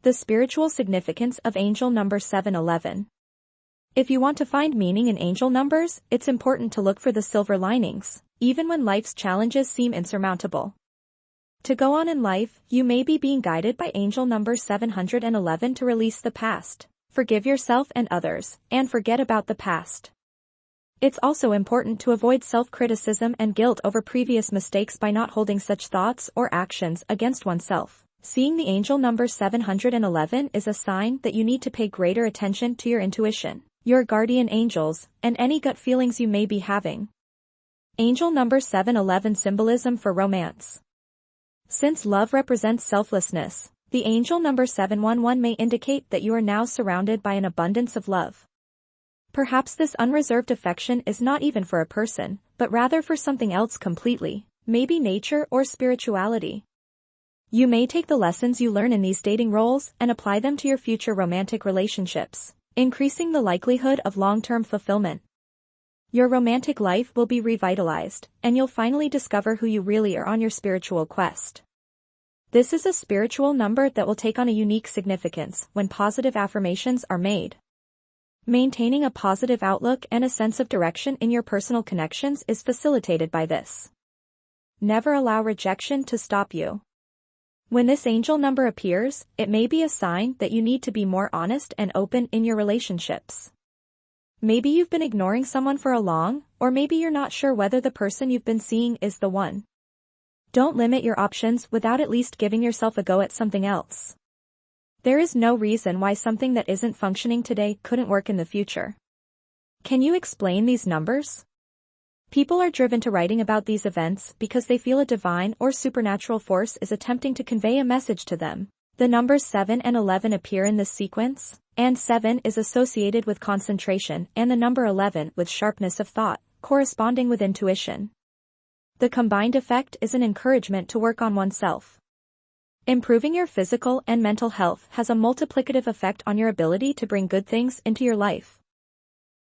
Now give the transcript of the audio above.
The spiritual significance of angel number 711. If you want to find meaning in angel numbers, it's important to look for the silver linings, even when life's challenges seem insurmountable. To go on in life, you may be being guided by angel number 711 to release the past, forgive yourself and others, and forget about the past. It's also important to avoid self-criticism and guilt over previous mistakes by not holding such thoughts or actions against oneself. Seeing the angel number 711 is a sign that you need to pay greater attention to your intuition, your guardian angels, and any gut feelings you may be having. Angel number 711 symbolism for romance. Since love represents selflessness, the angel number 711 may indicate that you are now surrounded by an abundance of love. Perhaps this unreserved affection is not even for a person, but rather for something else completely, maybe nature or spirituality. You may take the lessons you learn in these dating roles and apply them to your future romantic relationships, increasing the likelihood of long-term fulfillment. Your romantic life will be revitalized, and you'll finally discover who you really are on your spiritual quest. This is a spiritual number that will take on a unique significance when positive affirmations are made. Maintaining a positive outlook and a sense of direction in your personal connections is facilitated by this. Never allow rejection to stop you. When this angel number appears, it may be a sign that you need to be more honest and open in your relationships. Maybe you've been ignoring someone for a long, or maybe you're not sure whether the person you've been seeing is the one. Don't limit your options without at least giving yourself a go at something else. There is no reason why something that isn't functioning today couldn't work in the future. Can you explain these numbers? People are driven to writing about these events because they feel a divine or supernatural force is attempting to convey a message to them. The numbers 7 and 11 appear in this sequence, and 7 is associated with concentration and the number 11 with sharpness of thought, corresponding with intuition. The combined effect is an encouragement to work on oneself. Improving your physical and mental health has a multiplicative effect on your ability to bring good things into your life.